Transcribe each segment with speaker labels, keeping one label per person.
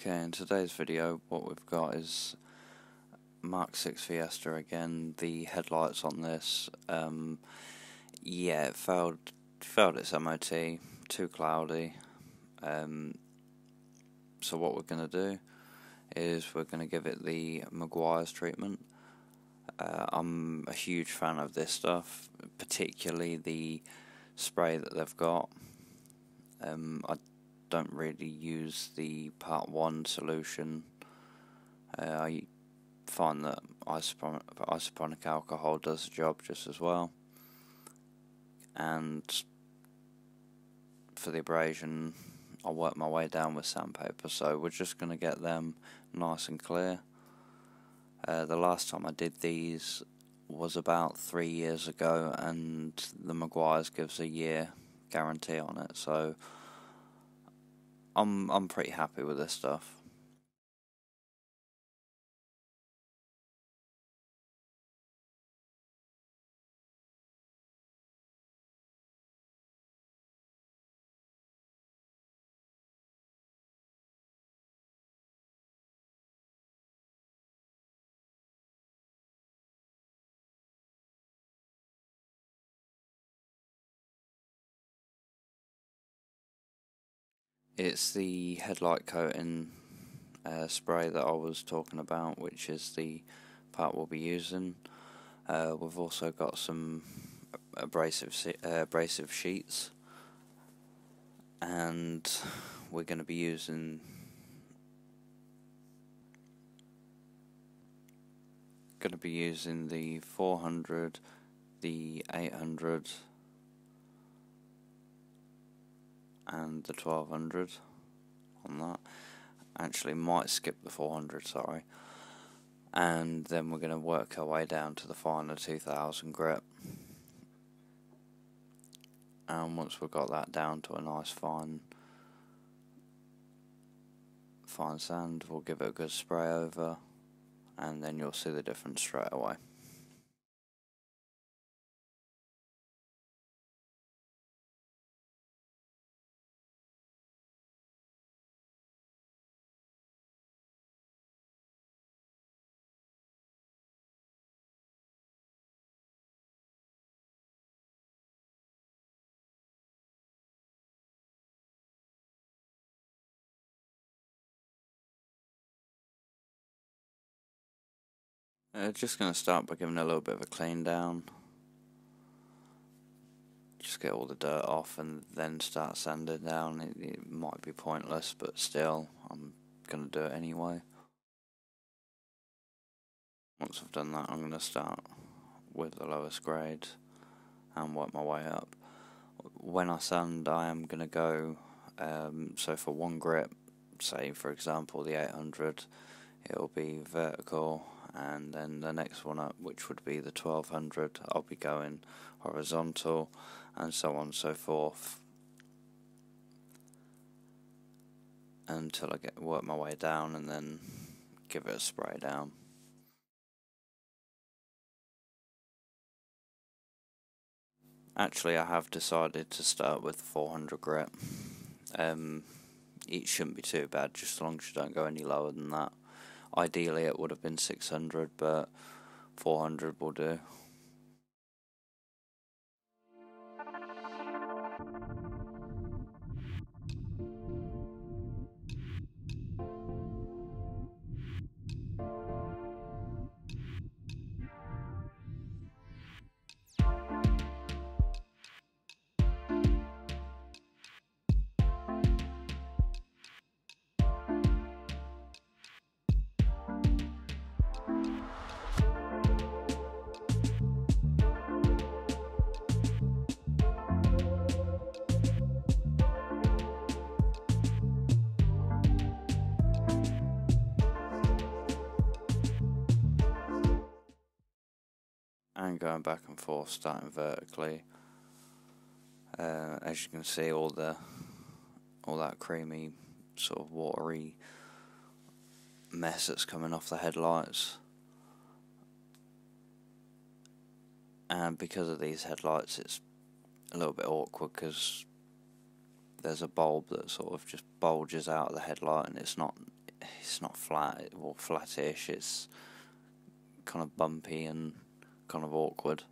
Speaker 1: Okay, in today's video what we've got is Mk6 Fiesta again. The headlights on this, yeah, it failed its MOT, too cloudy. So what we're going to do is we're going to give it the Maguire's treatment. I'm a huge fan of this stuff, particularly the spray that they've got. I don't really use the part 1 solution. I find that isopropyl alcohol does the job just as well, and for the abrasion I work my way down with sandpaper, so we're just going to get them nice and clear. The last time I did these was about 3 years ago, and the Maguire's gives a year guarantee on it, so I'm pretty happy with this stuff. It's the headlight coating spray that I was talking about, which is the part we'll be using. We've also got some abrasive sheets, and we're going to be using the 400, the 800 and the 1200 on that. Actually might skip the 400, sorry. And then we're going to work our way down to the final 2000 grit. And once we've got that down to a nice fine sand, we'll give it a good spray over, and then you'll see the difference straight away. Just going to start by giving it a little bit of a clean down. Just get all the dirt off and then start sanding down. It might be pointless, but still, I'm going to do it anyway. Once I've done that, I'm going to start with the lowest grade and work my way up. When I sand, I am going to go, so for one grip, say for example the 800, it'll be vertical, and then the next one up, which would be the 1200, I'll be going horizontal, and so on and so forth, until I work my way down and then give it a spray down. Actually, I have decided to start with 400 grit. It shouldn't be too bad, just as long as you don't go any lower than that. Ideally it would have been 600, but 400 will do. And going back and forth, starting vertically. As you can see, all that creamy, sort of watery mess that's coming off the headlights. And because of these headlights, it's a little bit awkward because there's a bulb that sort of just bulges out of the headlight, and it's not it's not flat or flattish, it's kind of bumpy and kind of awkward.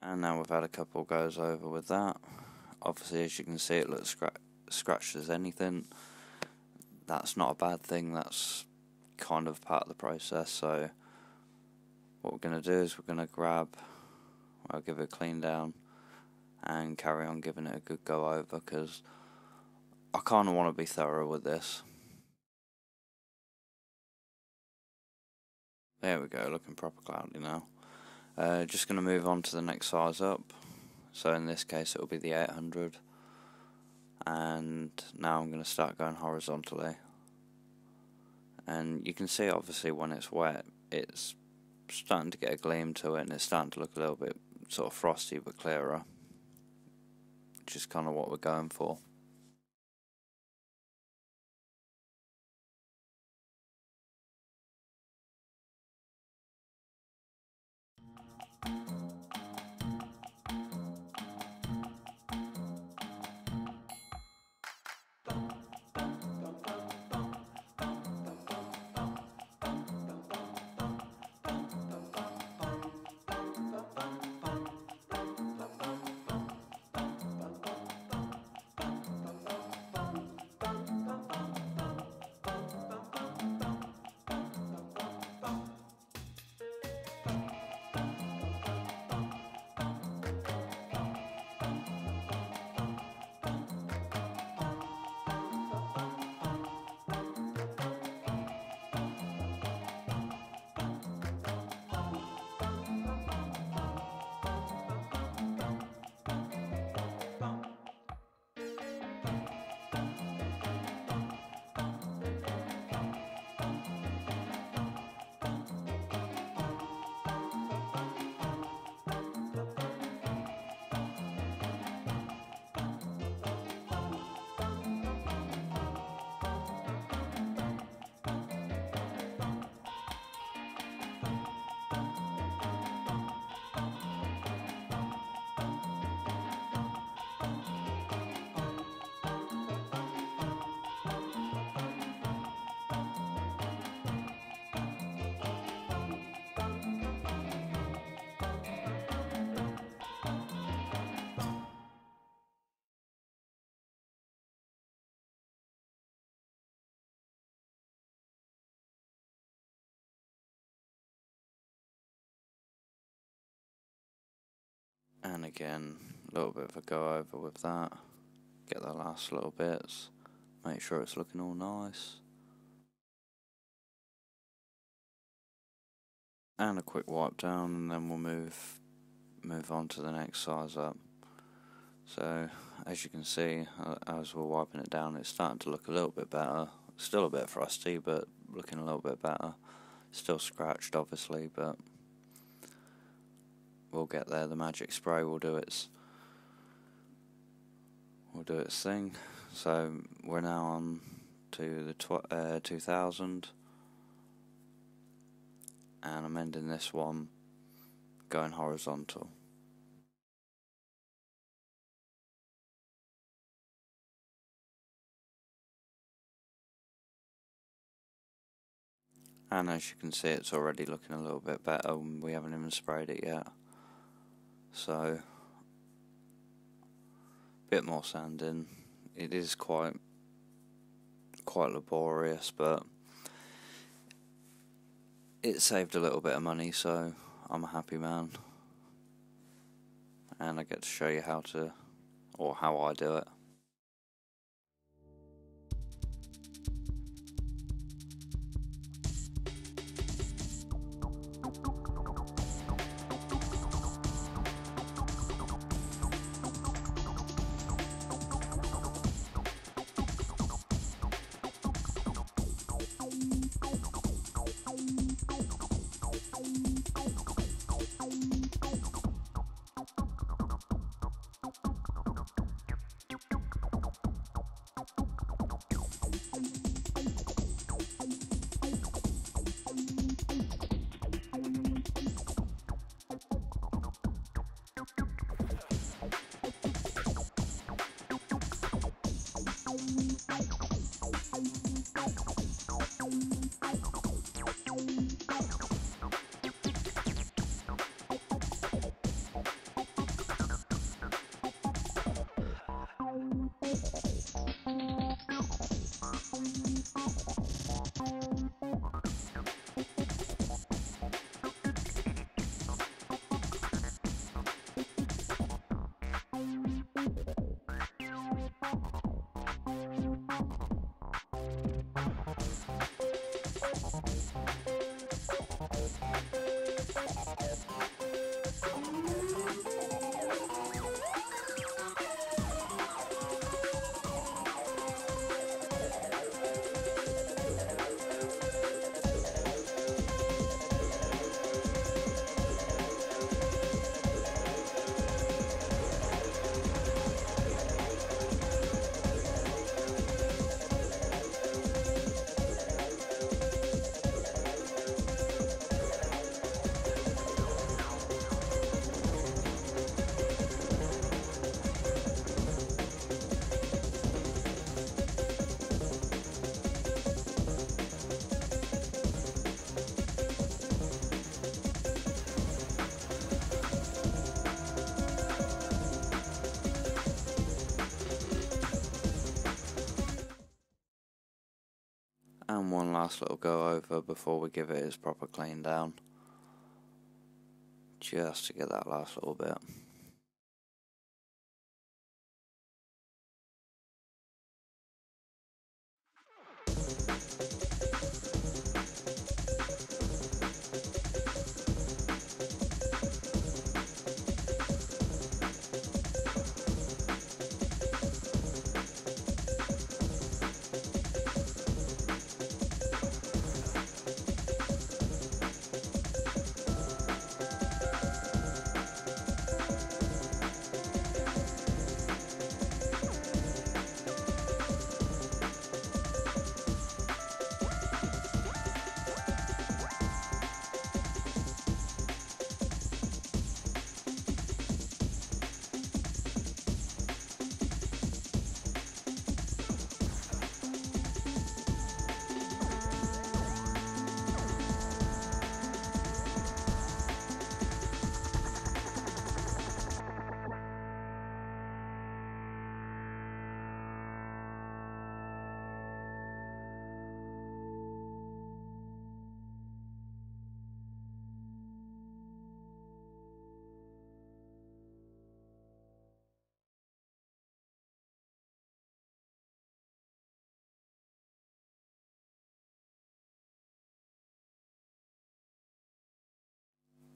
Speaker 1: And now we've had a couple goes over with that. Obviously, as you can see, it looks scratched as anything. That's not a bad thing, that's kind of part of the process. So what we're going to do is we're going to I'll give it a clean down and carry on giving it a good go over, because I kind of want to be thorough with this. There we go, looking proper cloudy now. Just going to move on to the next size up. So in this case it will be the 800, and now I'm going to start going horizontally. And you can see obviously when it's wet it's starting to get a gleam to it, and it's starting to look a little bit sort of frosty but clearer, which is kind of what we're going for. And again, a little bit of a go over with that. Get the last little bits. Make sure it's looking all nice. And a quick wipe down, and then we'll move on to the next size up. So as you can see, as we're wiping it down, it's starting to look a little bit better. Still a bit frosty, but looking a little bit better. Still scratched, obviously, but we'll get there. The magic spray will do its thing. So we're now on to the 2000, and I'm ending this one going horizontal. And as you can see, it's already looking a little bit better, and we haven't even sprayed it yet. So, a bit more sanding. It is quite laborious, but it saved a little bit of money, so I'm a happy man. And I get to show you how I do it. And one last little go over before we give it its proper clean down, just to get that last little bit.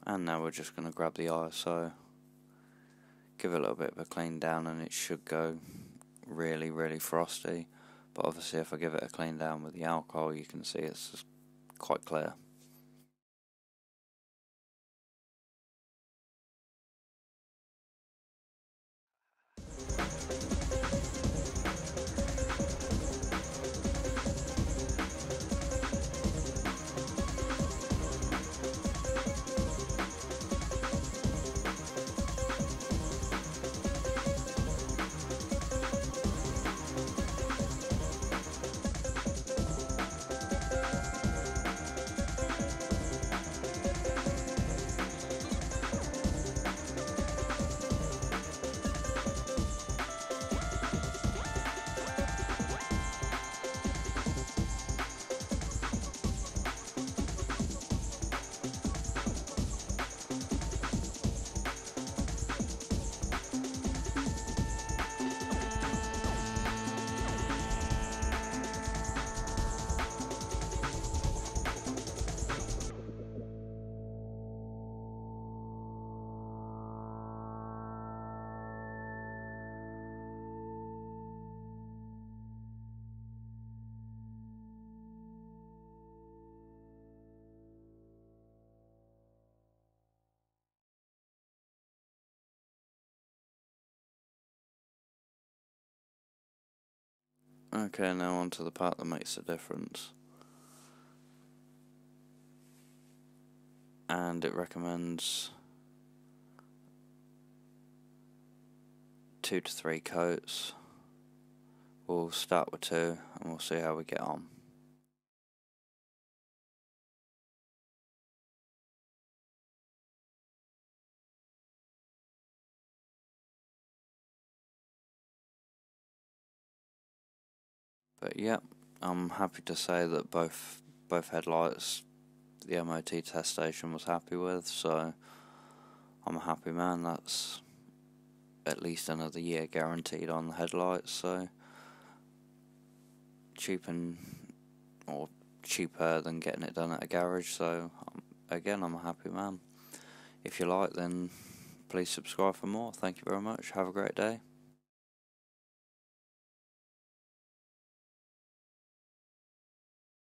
Speaker 1: And now we're just going to grab the ISO, give it a little bit of a clean down, and it should go really, really frosty. But obviously if I give it a clean down with the alcohol, you can see it's just quite clear. Okay, now on to the part that makes a difference. And it recommends 2 to 3 coats. We'll start with 2 and we'll see how we get on. But yeah, I'm happy to say that both headlights the MOT test station was happy with, so I'm a happy man. That's at least another year guaranteed on the headlights, so cheaper than getting it done at a garage, so again, I'm a happy man. If you like, then please subscribe for more. Thank you very much. Have a great day.